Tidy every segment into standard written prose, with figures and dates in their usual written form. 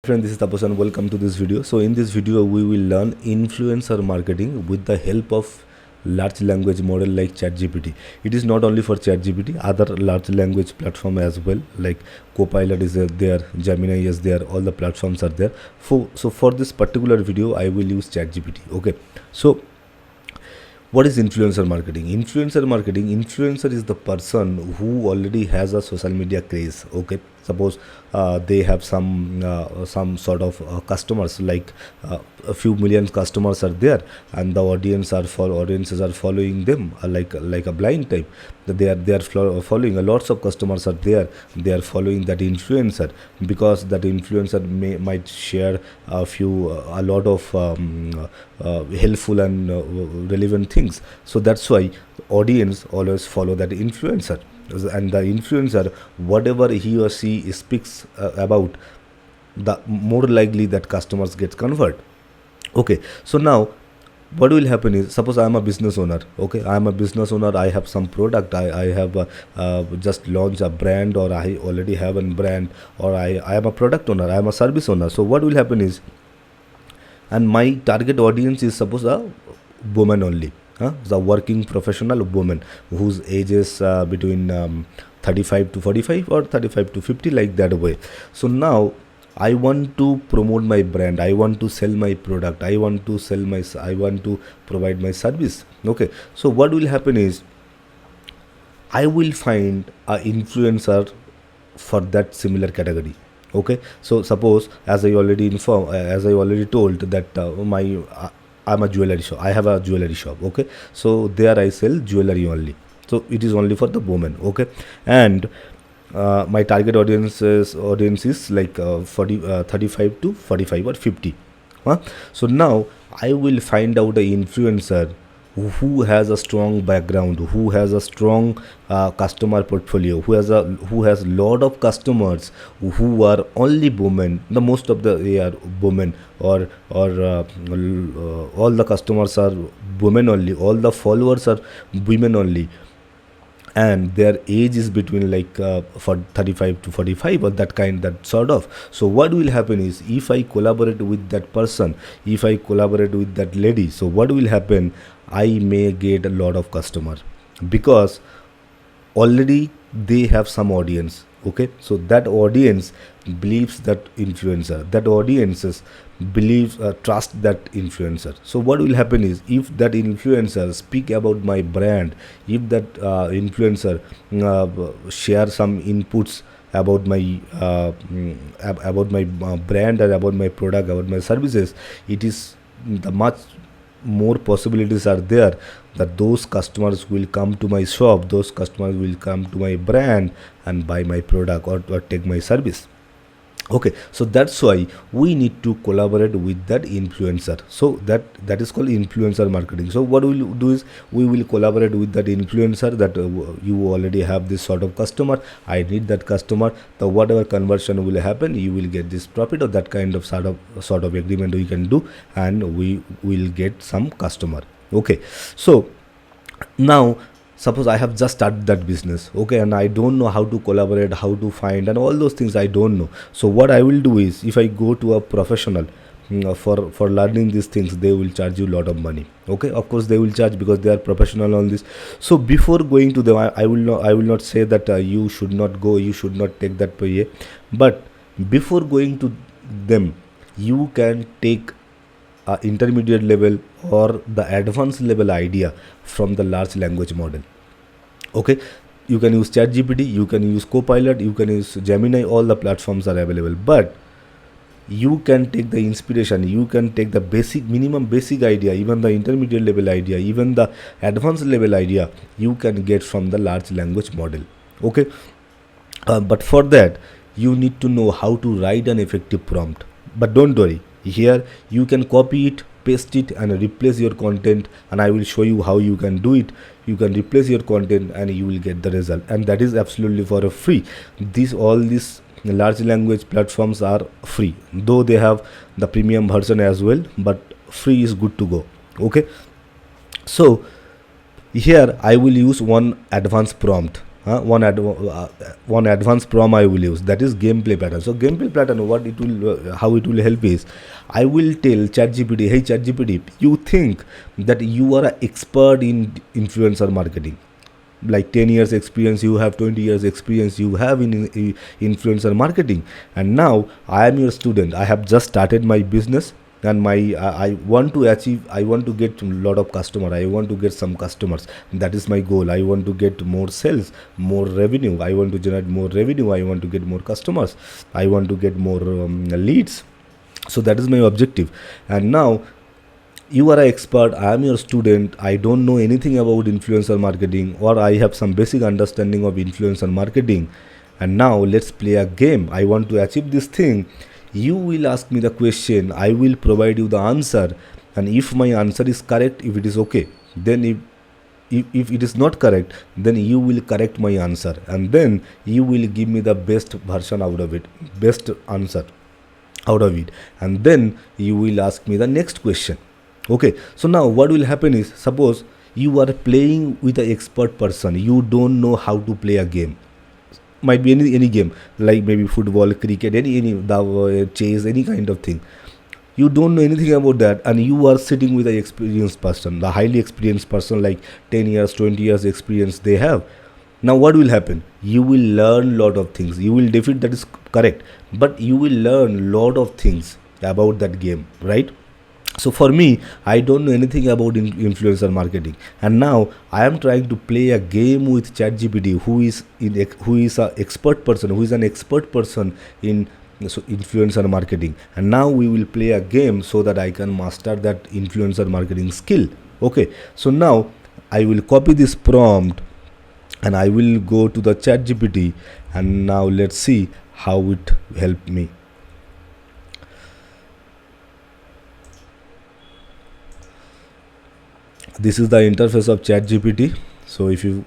Friend, this is Tapas and welcome to this video. So in this video we will learn influencer marketing with the help of large language model like ChatGPT. It is not only for ChatGPT, other large language platform as well, like Copilot is there, Gemini is there, all the platforms are there. So for this particular video I will use ChatGPT. Okay, so what is influencer marketing? Influencer is the person who already has a social media craze. Okay, suppose they have some sort of customers, like a few million customers are there, and the audiences are following them, like a blind type. They are following, lots of customers are there, they are following that influencer, because that influencer might share a lot of helpful and relevant things. So that's why audience always follow that influencer, and the influencer, whatever he or she speaks about, the more likely that customers get convert. Okay, so now what will happen is, suppose I am a business owner. Okay, I am a business owner, I have some product, I have just launched a brand, or I already have a brand, or I am a product owner, I am a service owner. So what will happen is, and my target audience is suppose a woman only, the working professional woman whose age is between 35 to 45 or 35 to 50, like that way. So now I want to promote my brand, I want to sell my product, I want to provide my service. Okay, so what will happen is, I will find a influencer for that similar category. Okay, so suppose, as I already told, that I'm a jewelry shop, I have a jewelry shop. Okay, so there I sell jewelry only, so it is only for the women. Okay, and my target audience is like 35 to 45 or 50. So now I will find out a influencer who has a strong background, who has a strong customer portfolio, who has lot of customers who are only women. The most of they are women, or all the customers are women only, all the followers are women only, and their age is between like for 35 to 45, or that sort of. So what will happen is, if I collaborate with that person, if I collaborate with that lady, so what will happen, I may get a lot of customer, because already they have some audience. Okay, so that audience believes that influencer, that audiences believes trust that influencer. So what will happen is, if that influencer speak about my brand, if that influencer share some inputs about my brand, and about my product, about my services, it is the much more possibilities are there that those customers will come to my shop, those customers will come to my brand and buy my product, or take my service. Okay, so that's why we need to collaborate with that influencer. So that is called influencer marketing. So what we will do is, we will collaborate with that influencer, that you already have this sort of customer, I need that customer, the whatever conversion will happen, you will get this profit, or that kind of sort of agreement we can do, and we will get some customer. Okay, so now suppose I have just started that business. Okay, and I don't know how to collaborate, how to find, and all those things I don't know. So what I will do is, if I go to a professional for learning these things, they will charge you a lot of money. Okay, of course they will charge, because they are professional on this. So before going to them, I will not say that you should not go, you should not take that pay, but before going to them, you can take intermediate level or the advanced level idea from the large language model. Okay, you can use ChatGPT, you can use Copilot, you can use Gemini, all the platforms are available, but you can take the inspiration, you can take the minimum basic idea, even the intermediate level idea, even the advanced level idea, you can get from the large language model. Okay, but for that you need to know how to write an effective prompt. But don't worry, here you can copy it, paste it, and replace your content, and I will show you how you can do it. You can replace your content and you will get the result, and that is absolutely for a free. All these large language platforms are free, though they have the premium version as well, but free is good to go. Okay, so here I will use one advanced prompt. one advanced prompt I will use, that is gameplay pattern. So gameplay pattern, what it will how it will help is, I will tell ChatGPT, hey ChatGPT, you think that you are an expert in influencer marketing, like 10 years experience you have, 20 years experience you have in influencer marketing, and now I am your student, I have just started my business, and my I want to achieve, I want to get a lot of customer, I want to get some customers, that is my goal, I want to get more sales, more revenue, I want to generate more revenue, I want to get more customers, I want to get more leads. So that is my objective. And now you are an expert, I am your student, I don't know anything about influencer marketing, or I have some basic understanding of influencer marketing, and now let's play a game, I want to achieve this thing. You will ask me the question, I will provide you the answer, and if my answer is correct, if it is okay, then if it is not correct, then you will correct my answer, and then you will give me the best version out of it, best answer out of it, and then you will ask me the next question. Okay, so now what will happen is, suppose you are playing with an expert person, you don't know how to play a game, might be any game, like maybe football, cricket, any the chess, any kind of thing, you don't know anything about that, and you are sitting with an experienced person, the highly experienced person, like 10 years, 20 years experience they have. Now what will happen, you will learn lot of things, you will defeat, that is correct, but you will learn lot of things about that game, right? So for me, I don't know anything about influencer marketing, and now I am trying to play a game with ChatGPT, who is a expert person, who is an expert person in influencer marketing, and now we will play a game so that I can master that influencer marketing skill. Okay, so now I will copy this prompt and I will go to the ChatGPT, and now let's see how it helped me. This is the interface of ChatGPT. So if you,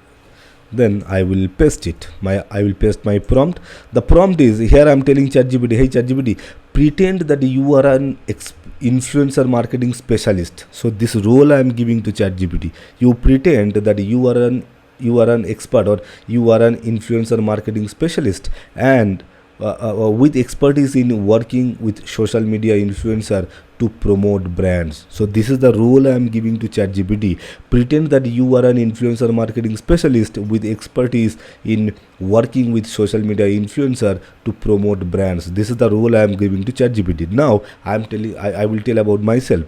then I will paste it, I will paste my prompt. The prompt is, here I am telling ChatGPT, hey ChatGPT, pretend that you are an influencer marketing specialist. So this role I am giving to ChatGPT, you pretend that you are an expert, or you are an influencer marketing specialist, and with expertise in working with social media influencer to promote brands. So this is the role I am giving to ChatGPT. Pretend that you are an influencer marketing specialist with expertise in working with social media influencer to promote brands. This is the role I am giving to ChatGPT. Now I will tell about myself,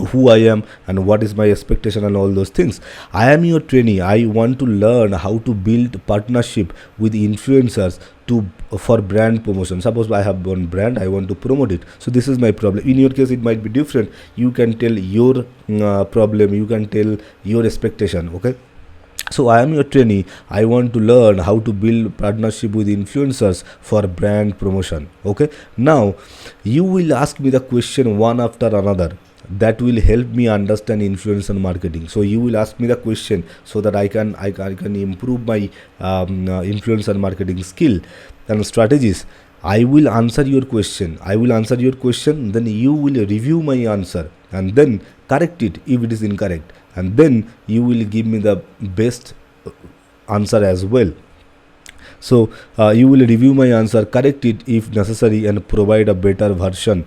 who I am and what is my expectation and all those things. I am your trainee. I want to learn how to build partnership with influencers for brand promotion. Suppose I have one brand, I want to promote it. So this is my problem. In your case, it might be different. You can tell your problem. You can tell your expectation. Okay. So I am your trainee. I want to learn how to build partnership with influencers for brand promotion. Okay. Now you will ask me the question one after another, that will help me understand influencer marketing. So you will ask me the question so that I can improve my influencer marketing skill and strategies. I will answer your question, then you will review my answer and then correct it if it is incorrect, and then you will give me the best answer as well. So you will review my answer, correct it if necessary, and provide a better version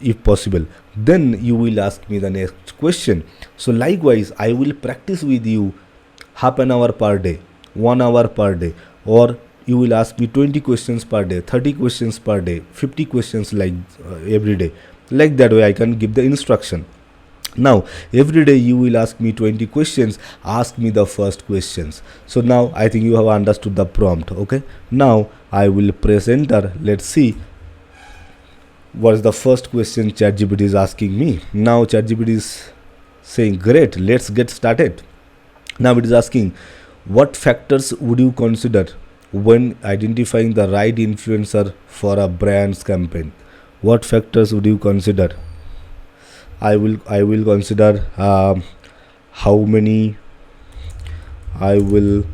if possible. Then you will ask me the next question. So likewise, I will practice with you half an hour per day, 1 hour per day, or you will ask me 20 questions per day, 30 questions per day, 50 questions, like every day. Like that way I can give the instruction. Now every day you will ask me 20 questions, ask me the first questions. So now I think you have understood the prompt. Okay, now I will press enter. Let's see what is the first question ChatGPT is asking me. Now ChatGPT is saying, great, let's get started. Now it is asking, what factors would you consider when identifying the right influencer for a brand's campaign? What factors would you consider? I will consider how many. I will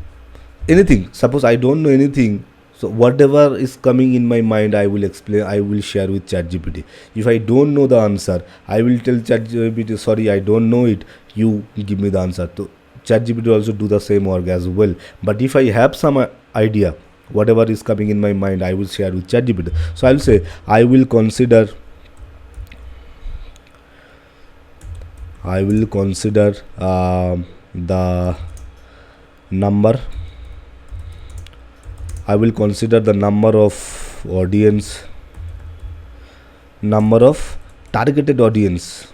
anything. Suppose I don't know anything, so whatever is coming in my mind, I will explain, I will share with ChatGPT. If I don't know the answer, I will tell ChatGPT, sorry, I don't know it, you give me the answer. ChatGPT also do the same work as well. But if I have some idea, whatever is coming in my mind, I will share with ChatGPT. So I will say I will consider the number. I will consider the number of audience, number of targeted audience,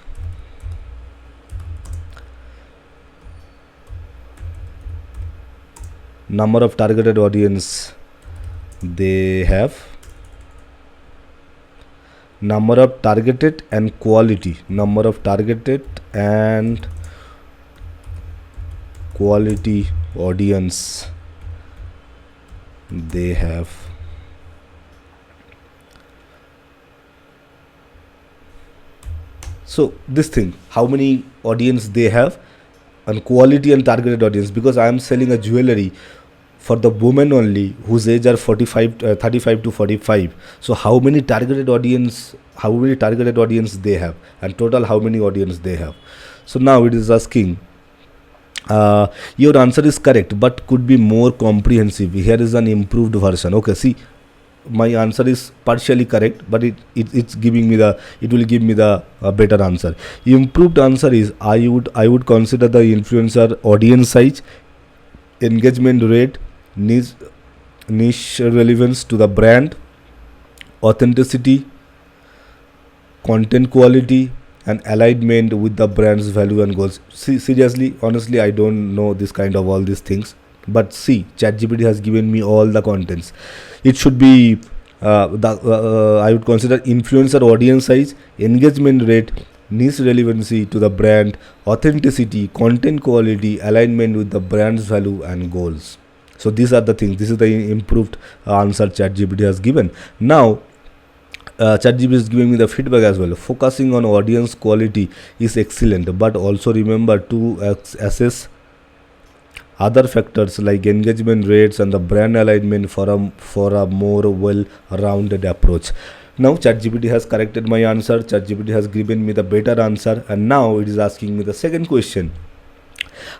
number of targeted audience they have, number of targeted and quality, number of targeted and quality audience they have. So this thing, how many audience they have, and quality and targeted audience, because I am selling a jewelry for the women only whose age are 35 to 45. So how many targeted audience they have, and total how many audience they have. So now it is asking, your answer is correct but could be more comprehensive. Here is an improved version. Okay, see, my answer is partially correct, but it will give me the better answer. Improved answer is I would consider the influencer audience size, engagement rate, niche relevance to the brand, authenticity, content quality, and alignment with the brand's value and goals. See, seriously, honestly, I don't know this kind of all these things, but see, ChatGPT has given me all the contents. It should be I would consider influencer audience size, engagement rate, niche relevancy to the brand, authenticity, content quality, alignment with the brand's value and goals. So these are the things. This is the improved answer ChatGPT has given. Now ChatGPT is giving me the feedback as well. Focusing on audience quality is excellent, but also remember to assess other factors like engagement rates and the brand alignment for a more well-rounded approach. Now ChatGPT has corrected my answer. ChatGPT has given me the better answer, and now it is asking me the second question.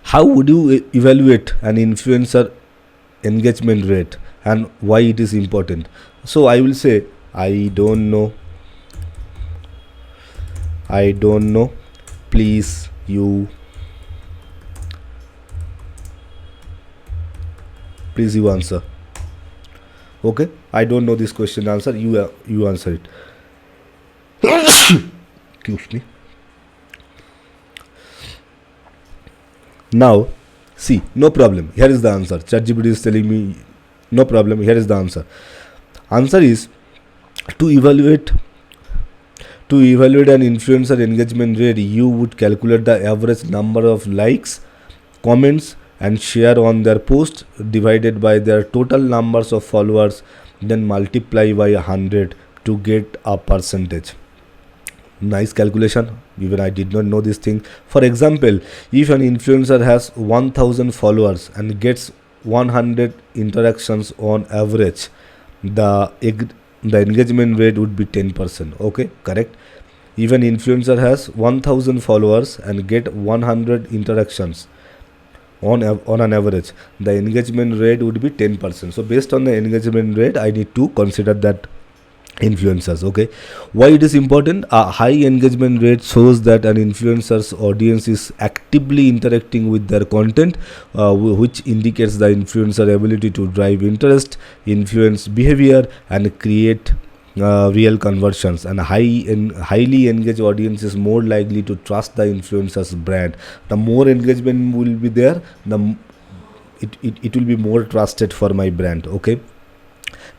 How would you evaluate an influencer engagement rate and why it is important? So I will say I don't know. Please you answer. Okay, I don't know this question answer. You answer it. Excuse me. Now see, no problem. Here is the answer. ChatGPT is telling me no problem. Here is the answer. Answer is to evaluate an influencer engagement rate, you would calculate the average number of likes, comments, and share on their post divided by their total numbers of followers, then multiply by 100 to get a percentage. Nice calculation. Even I did not know this thing. For example, if an influencer has 1000 followers and gets 100 interactions on average, the engagement rate would be 10%. Okay, correct. If an influencer has 1000 followers and get 100 interactions on an average, the engagement rate would be 10%. So based on the engagement rate, I need to consider that influencers. Okay, why it is important? A high engagement rate shows that an influencer's audience is actively interacting with their content, which indicates the influencer ability to drive interest, influence behavior, and create real conversions. And highly engaged audience is more likely to trust the influencer's brand. The more engagement will be there, it will be more trusted for my brand. Okay,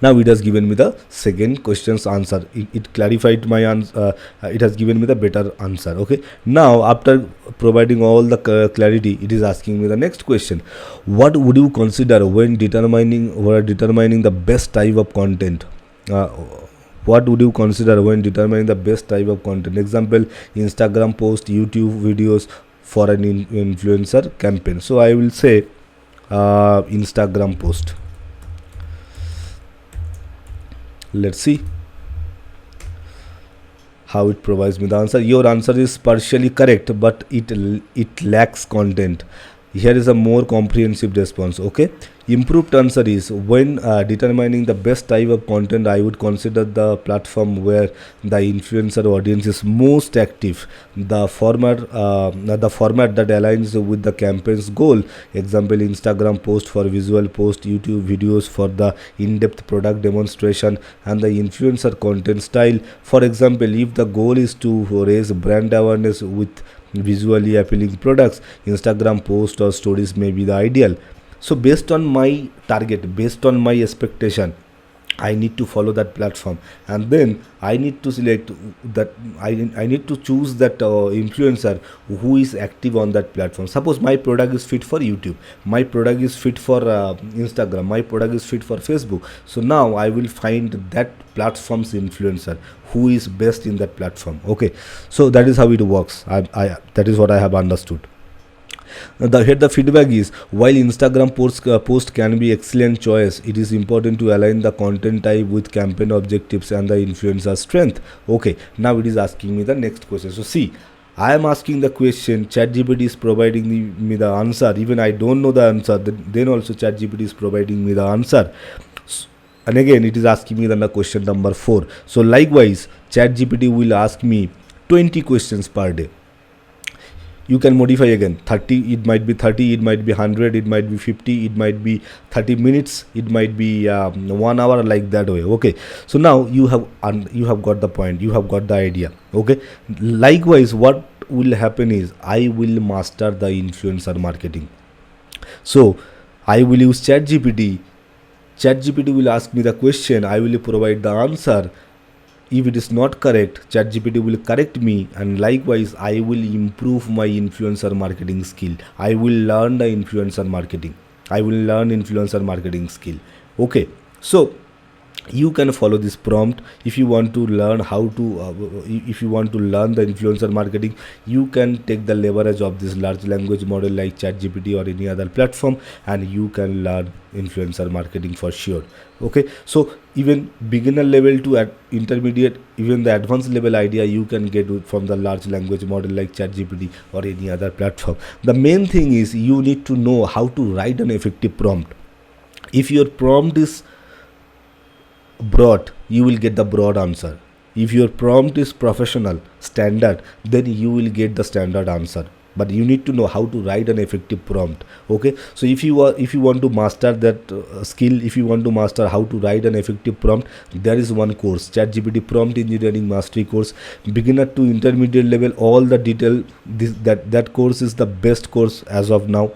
now it has given me the second question's answer. It clarified my answer. It has given me the better answer. Okay, now after providing all the clarity, it is asking me the next question. What would you consider when determining the best type of content? What would you consider when determining the best type of content? Example, Instagram post, YouTube videos for an influencer campaign. So I will say Instagram post. Let's see how it provides me the answer. Your answer is partially correct, but it lacks content. Here is a more comprehensive response. Okay, improved answer is when determining the best type of content, I would consider the platform where the influencer audience is most active, the format that aligns with the campaign's goal. Example, Instagram post for visual post, YouTube videos for the in-depth product demonstration, and the influencer content style. For example, if the goal is to raise brand awareness with visually appealing products, Instagram post or stories may be the ideal. So based on my target, based on my expectation, I need to follow that platform, and then I need to select that. I need to choose that influencer who is active on that platform. Suppose my product is fit for YouTube, my product is fit for Instagram, my product is fit for Facebook. So now I will find that platform's influencer who is best in that platform. Okay, so that is how it works. That is what I have understood. The feedback is, while Instagram post can be excellent choice, it is important to align the content type with campaign objectives and the influencer strength. Okay, now it is asking me the next question. So see, I am asking the question, ChatGPT is providing me the answer. Even I don't know the answer, then also ChatGPT is providing me the answer. And again, it is asking me the question number 4. So likewise, ChatGPT will ask me 20 questions per day. You can modify again, 30, it might be 30, it might be 100, it might be 50, it might be 30 minutes, it might be 1 hour, like that way. Okay, so now you have got the point, you have got the idea. Okay, likewise, what will happen is I will master the influencer marketing. So I will use ChatGPT will ask me the question, I will provide the answer. If it is not correct, ChatGPT will correct me, and likewise I will improve my influencer marketing skill. I will learn the influencer marketing. I will learn influencer marketing skill. Okay, so you can follow this prompt if you want to learn how to if you want to learn the influencer marketing. You can take the leverage of this large language model like ChatGPT or any other platform, and you can learn influencer marketing for sure. Okay, so even beginner level to intermediate, even the advanced level idea you can get from the large language model like ChatGPT or any other platform. The main thing is you need to know how to write an effective prompt. If your prompt is broad, you will get the broad answer. If your prompt is professional, standard, then you will get the standard answer. But you need to know how to write an effective prompt. Okay, so if you want to master that skill, if you want to master how to write an effective prompt, there is one course, ChatGPT Prompt Engineering Mastery course, beginner to intermediate level, all the detail. That course is the best course as of now.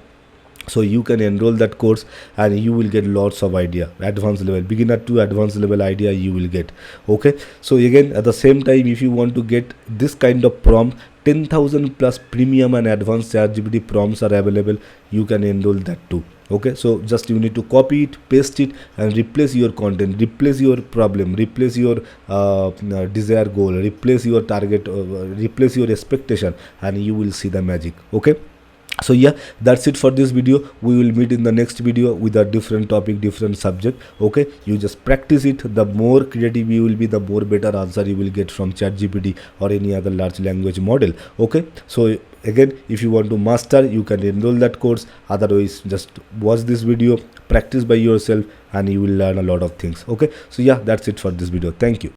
So you can enroll that course and you will get lots of idea. Advanced level, beginner to advanced level idea you will get. Okay, so again, at the same time, if you want to get this kind of prompt, 10,000 plus premium and advanced ChatGPT prompts are available. You can enroll that too. Okay, so just you need to copy it, paste it, and replace your content, replace your problem, replace your desired goal, replace your target, replace your expectation, and you will see the magic. Okay, so yeah, that's it for this video. We will meet in the next video with a different topic, different subject. Okay, you just practice it. The more creative you will be, the more better answer you will get from ChatGPT or any other large language model. Okay, so again, if you want to master, you can enroll that course. Otherwise, just watch this video, practice by yourself, and you will learn a lot of things. Okay, so yeah, that's it for this video. Thank you.